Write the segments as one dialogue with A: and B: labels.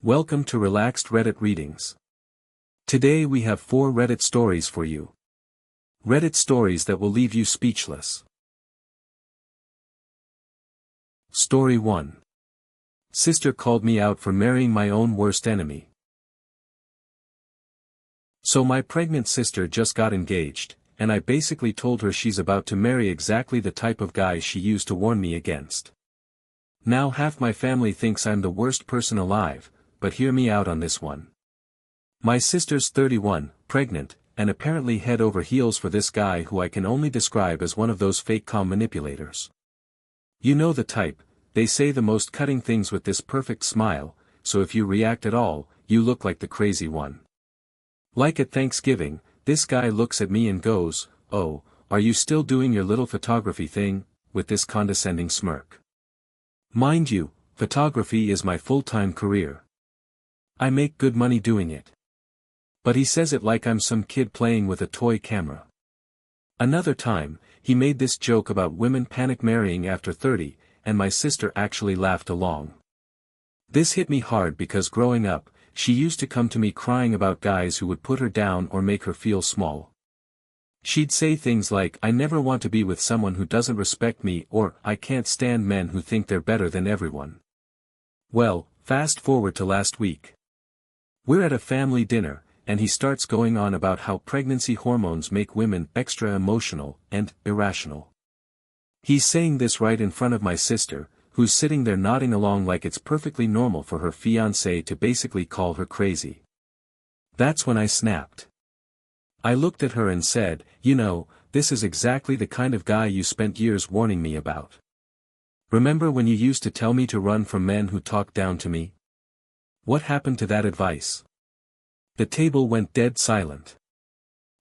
A: Welcome to Relaxed Reddit Readings. Today we have 4 Reddit stories for you. Reddit stories that will leave you speechless. Story 1. Sister called me out for marrying my own worst enemy. So my pregnant sister just got engaged, and I basically told her she's about to marry exactly the type of guy she used to warn me against. Now half my family thinks I'm the worst person alive, but hear me out on this one. My sister's 31, pregnant, and apparently head over heels for this guy who I can only describe as one of those fake calm manipulators. You know the type, they say the most cutting things with this perfect smile, so if you react at all, you look like the crazy one. Like at Thanksgiving, this guy looks at me and goes, "Oh, are you still doing your little photography thing?" with this condescending smirk. Mind you, photography is my full-time career. I make good money doing it. But he says it like I'm some kid playing with a toy camera. Another time, he made this joke about women panic marrying after 30, and my sister actually laughed along. This hit me hard because growing up, she used to come to me crying about guys who would put her down or make her feel small. She'd say things like, "I never want to be with someone who doesn't respect me," or "I can't stand men who think they're better than everyone." Well, fast forward to last week. We're at a family dinner, and he starts going on about how pregnancy hormones make women extra emotional and irrational. He's saying this right in front of my sister, who's sitting there nodding along like it's perfectly normal for her fiancé to basically call her crazy. That's when I snapped. I looked at her and said, "You know, this is exactly the kind of guy you spent years warning me about. Remember when you used to tell me to run from men who talked down to me? What happened to that advice?" The table went dead silent.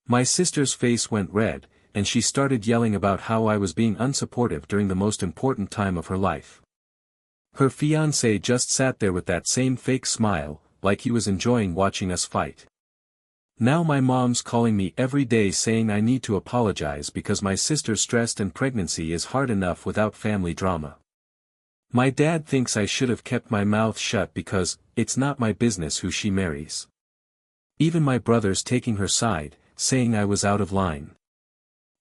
A: My sister's face went red, and she started yelling about how I was being unsupportive during the most important time of her life. Her fiancé just sat there with that same fake smile, like he was enjoying watching us fight. Now my mom's calling me every day saying I need to apologize because my sister's stressed and pregnancy is hard enough without family drama. My dad thinks I should have kept my mouth shut because it's not my business who she marries. Even my brother's taking her side, saying I was out of line.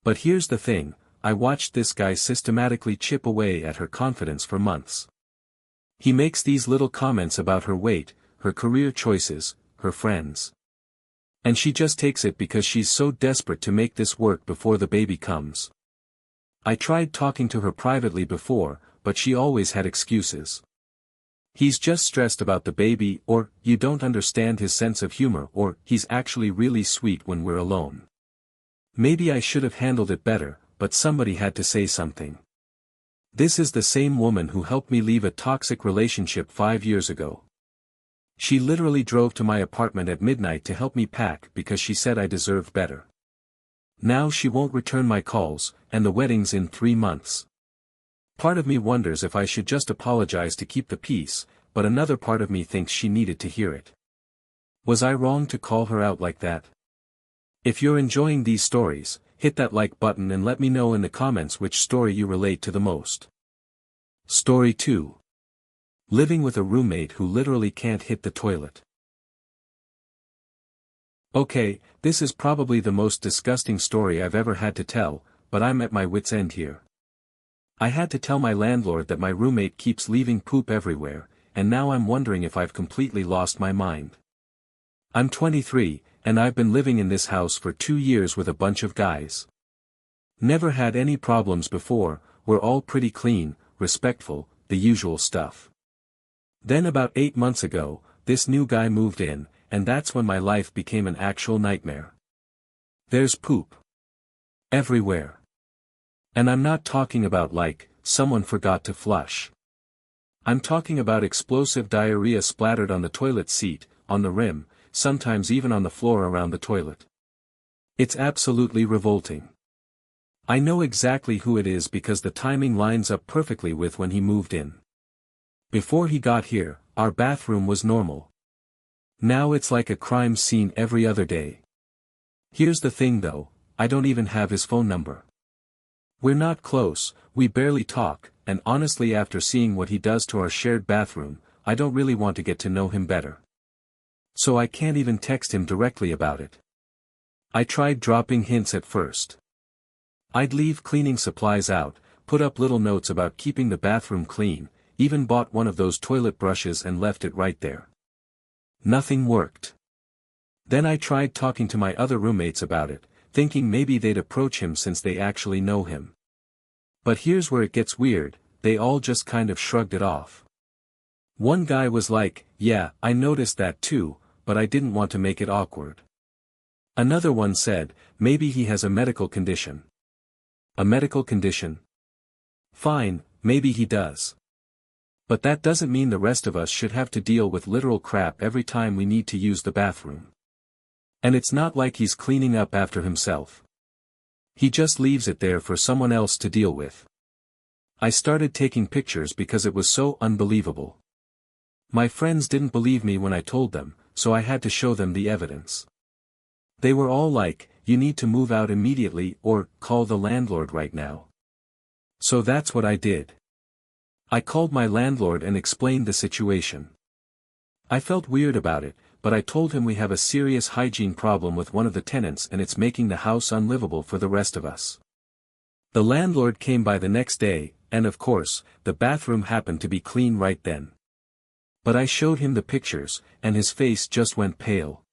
A: But here's the thing, I watched this guy systematically chip away at her confidence for months. He makes these little comments about her weight, her career choices, her friends. And she just takes it because she's so desperate to make this work before the baby comes. I tried talking to her privately before, but she always had excuses. He's just stressed about the baby, or you don't understand his sense of humor, or he's actually really sweet when we're alone. Maybe I should have handled it better, but somebody had to say something. This is the same woman who helped me leave a toxic relationship 5 years ago. She literally drove to my apartment at midnight to help me pack because she said I deserved better. Now she won't return my calls, and the wedding's in 3 months. Part of me wonders if I should just apologize to keep the peace, but another part of me thinks she needed to hear it. Was I wrong to call her out like that? If you're enjoying these stories, hit that like button and let me know in the comments which story you relate to the most. Story 2. Living with a roommate who literally can't hit the toilet. Okay, this is probably the most disgusting story I've ever had to tell, but I'm at my wit's end here. I had to tell my landlord that my roommate keeps leaving poop everywhere, and now I'm wondering if I've completely lost my mind. I'm 23, and I've been living in this house for 2 years with a bunch of guys. Never had any problems before, we're all pretty clean, respectful, the usual stuff. Then about 8 months ago, this new guy moved in, and that's when my life became an actual nightmare. There's poop everywhere. And I'm not talking about like, someone forgot to flush. I'm talking about explosive diarrhea splattered on the toilet seat, on the rim, sometimes even on the floor around the toilet. It's absolutely revolting. I know exactly who it is because the timing lines up perfectly with when he moved in. Before he got here, our bathroom was normal. Now it's like a crime scene every other day. Here's the thing though, I don't even have his phone number. We're not close, we barely talk, and honestly after seeing what he does to our shared bathroom, I don't really want to get to know him better. So I can't even text him directly about it. I tried dropping hints at first. I'd leave cleaning supplies out, put up little notes about keeping the bathroom clean, even bought one of those toilet brushes and left it right there. Nothing worked. Then I tried talking to my other roommates about it, thinking maybe they'd approach him since they actually know him. But here's where it gets weird, they all just kind of shrugged it off. One guy was like, "Yeah, I noticed that too, but I didn't want to make it awkward." Another one said, "Maybe he has a medical condition." A medical condition? Fine, maybe he does. But that doesn't mean the rest of us should have to deal with literal crap every time we need to use the bathroom. And it's not like he's cleaning up after himself. He just leaves it there for someone else to deal with. I started taking pictures because it was so unbelievable. My friends didn't believe me when I told them, so I had to show them the evidence. They were all like, "You need to move out immediately or call the landlord right now." So that's what I did. I called my landlord and explained the situation. I felt weird about it, but I told him we have a serious hygiene problem with one of the tenants and it's making the house unlivable for the rest of us. The landlord came by the next day, and of course, the bathroom happened to be clean right then. But I showed him the pictures, and his face just went pale.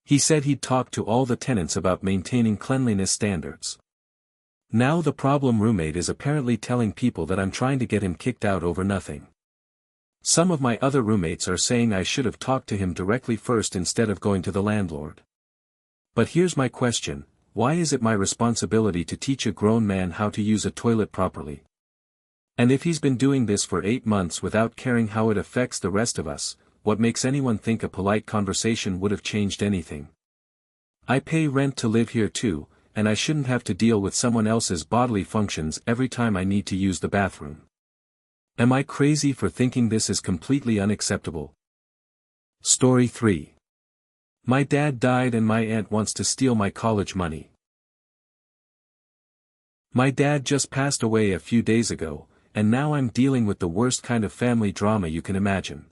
A: He said he'd talked to all the tenants about maintaining cleanliness standards. Now the problem roommate is apparently telling people that I'm trying to get him kicked out over nothing. Some of my other roommates are saying I should have talked to him directly first instead of going to the landlord. But here's my question, why is it my responsibility to teach a grown man how to use a toilet properly? And if he's been doing this for 8 months without caring how it affects the rest of us, what makes anyone think a polite conversation would have changed anything? I pay rent to live here too, and I shouldn't have to deal with someone else's bodily functions every time I need to use the bathroom. Am I crazy for thinking this is completely unacceptable? Story 3. My dad died and my aunt wants to steal my college money. My dad just passed away a few days ago, and now I'm dealing with the worst kind of family drama you can imagine.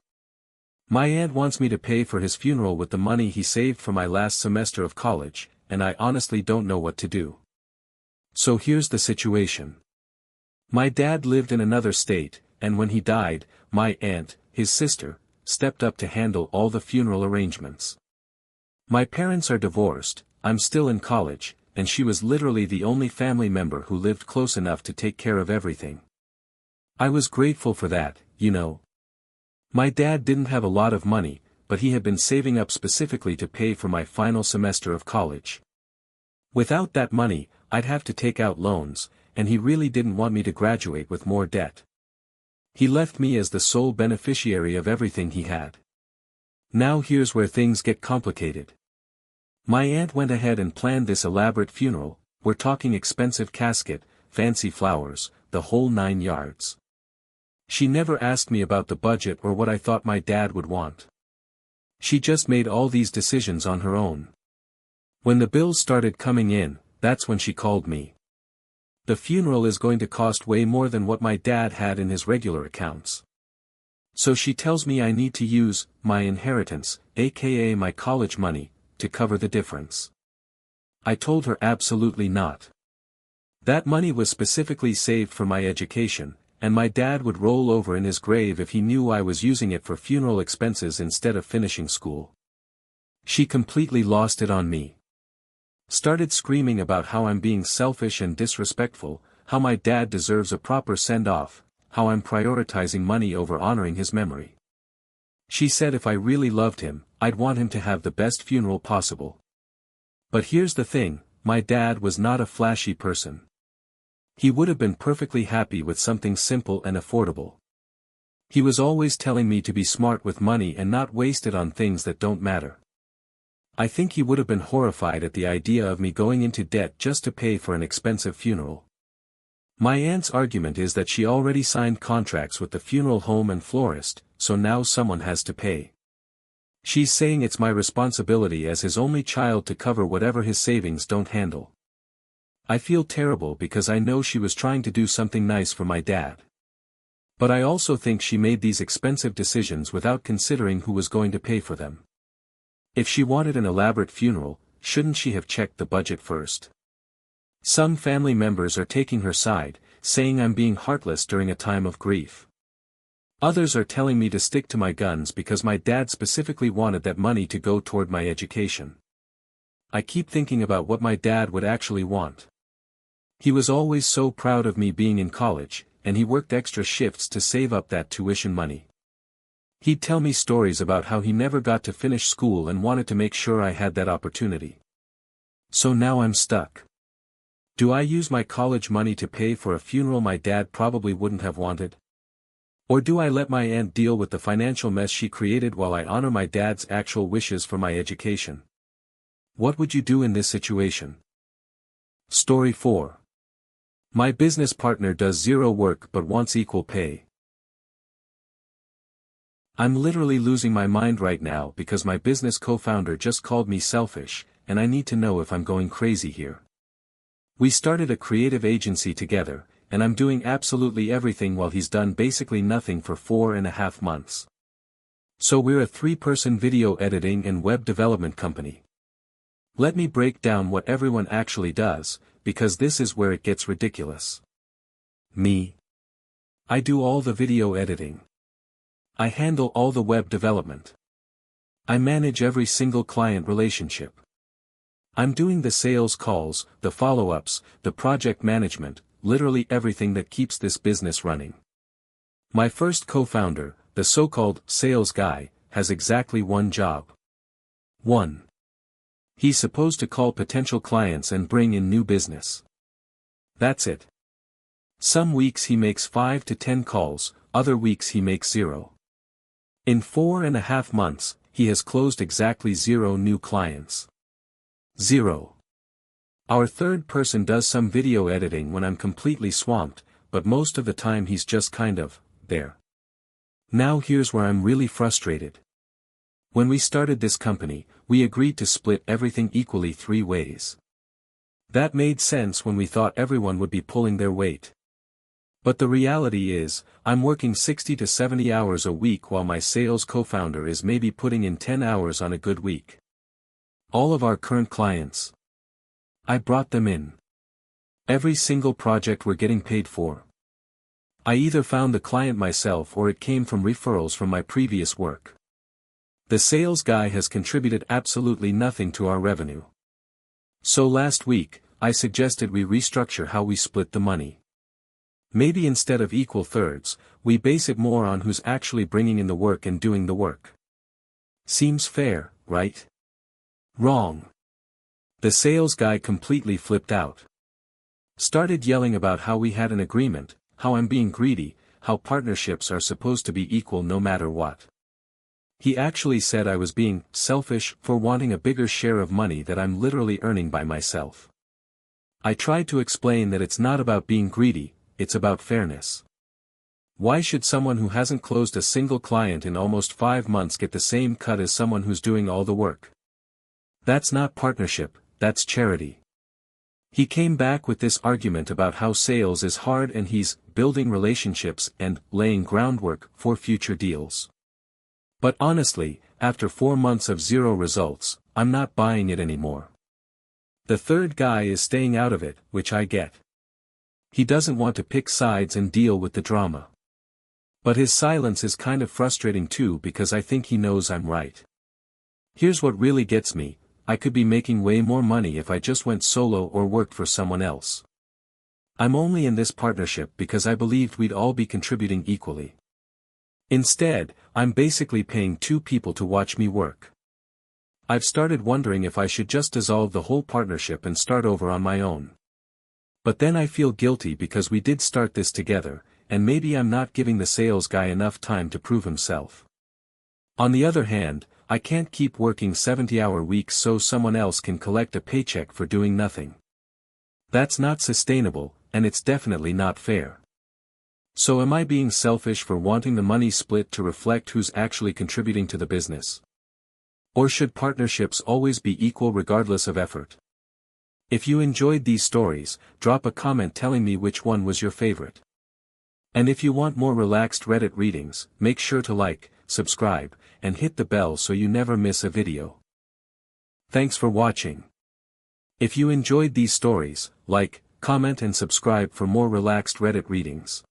A: My aunt wants me to pay for his funeral with the money he saved for my last semester of college, and I honestly don't know what to do. So here's the situation. My dad lived in another state, and when he died, my aunt, his sister, stepped up to handle all the funeral arrangements. My parents are divorced, I'm still in college, and she was literally the only family member who lived close enough to take care of everything. I was grateful for that, you know. My dad didn't have a lot of money, but he had been saving up specifically to pay for my final semester of college. Without that money, I'd have to take out loans, and he really didn't want me to graduate with more debt. He left me as the sole beneficiary of everything he had. Now here's where things get complicated. My aunt went ahead and planned this elaborate funeral, we're talking expensive casket, fancy flowers, the whole 9 yards. She never asked me about the budget or what I thought my dad would want. She just made all these decisions on her own. When the bills started coming in, that's when she called me. The funeral is going to cost way more than what my dad had in his regular accounts. So she tells me I need to use my inheritance, aka my college money, to cover the difference. I told her absolutely not. That money was specifically saved for my education, and my dad would roll over in his grave if he knew I was using it for funeral expenses instead of finishing school. She completely lost it on me. Started screaming about how I'm being selfish and disrespectful, how my dad deserves a proper send-off, how I'm prioritizing money over honoring his memory. She said if I really loved him, I'd want him to have the best funeral possible. But here's the thing, my dad was not a flashy person. He would have been perfectly happy with something simple and affordable. He was always telling me to be smart with money and not waste it on things that don't matter. I think he would have been horrified at the idea of me going into debt just to pay for an expensive funeral. My aunt's argument is that she already signed contracts with the funeral home and florist, so now someone has to pay. She's saying it's my responsibility as his only child to cover whatever his savings don't handle. I feel terrible because I know she was trying to do something nice for my dad. But I also think she made these expensive decisions without considering who was going to pay for them. If she wanted an elaborate funeral, shouldn't she have checked the budget first? Some family members are taking her side, saying I'm being heartless during a time of grief. Others are telling me to stick to my guns because my dad specifically wanted that money to go toward my education. I keep thinking about what my dad would actually want. He was always so proud of me being in college, and he worked extra shifts to save up that tuition money. He'd tell me stories about how he never got to finish school and wanted to make sure I had that opportunity. So now I'm stuck. Do I use my college money to pay for a funeral my dad probably wouldn't have wanted? Or do I let my aunt deal with the financial mess she created while I honor my dad's actual wishes for my education? What would you do in this situation? Story 4. My business partner does zero work but wants equal pay. I'm literally losing my mind right now because my business co-founder just called me selfish, and I need to know if I'm going crazy here. We started a creative agency together, and I'm doing absolutely everything while he's done basically nothing for 4.5 months. So we're a 3-person video editing and web development company. Let me break down what everyone actually does, because this is where it gets ridiculous. Me. I do all the video editing. I handle all the web development. I manage every single client relationship. I'm doing the sales calls, the follow-ups, the project management, literally everything that keeps this business running. My first co-founder, the so-called sales guy, has exactly one job. 1. He's supposed to call potential clients and bring in new business. That's it. Some weeks he makes 5 to 10 calls, other weeks he makes 0. In 4.5 months, he has closed exactly 0 new clients. 0. Our third person does some video editing when I'm completely swamped, but most of the time he's just kind of there. Now here's where I'm really frustrated. When we started this company, we agreed to split everything equally 3 ways. That made sense when we thought everyone would be pulling their weight. But the reality is, I'm working 60 to 70 hours a week while my sales co-founder is maybe putting in 10 hours on a good week. All of our current clients. I brought them in. Every single project we're getting paid for. I either found the client myself or it came from referrals from my previous work. The sales guy has contributed absolutely nothing to our revenue. So last week, I suggested we restructure how we split the money. Maybe instead of equal thirds, we base it more on who's actually bringing in the work and doing the work. Seems fair, right? Wrong. The sales guy completely flipped out. Started yelling about how we had an agreement, how I'm being greedy, how partnerships are supposed to be equal no matter what. He actually said I was being selfish for wanting a bigger share of money that I'm literally earning by myself. I tried to explain that it's not about being greedy, it's about fairness. Why should someone who hasn't closed a single client in almost 5 months get the same cut as someone who's doing all the work? That's not partnership, that's charity. He came back with this argument about how sales is hard and he's building relationships and laying groundwork for future deals. But honestly, after 4 months of 0 results, I'm not buying it anymore. The third guy is staying out of it, which I get. He doesn't want to pick sides and deal with the drama. But his silence is kind of frustrating too because I think he knows I'm right. Here's what really gets me, I could be making way more money if I just went solo or worked for someone else. I'm only in this partnership because I believed we'd all be contributing equally. Instead, I'm basically paying 2 people to watch me work. I've started wondering if I should just dissolve the whole partnership and start over on my own. But then I feel guilty because we did start this together, and maybe I'm not giving the sales guy enough time to prove himself. On the other hand, I can't keep working 70-hour weeks so someone else can collect a paycheck for doing nothing. That's not sustainable, and it's definitely not fair. So am I being selfish for wanting the money split to reflect who's actually contributing to the business? Or should partnerships always be equal regardless of effort? If you enjoyed these stories, drop a comment telling me which one was your favorite. And if you want more relaxed Reddit readings, make sure to like, subscribe, and hit the bell so you never miss a video. Thanks for watching. If you enjoyed these stories, like, comment and subscribe for more relaxed Reddit readings.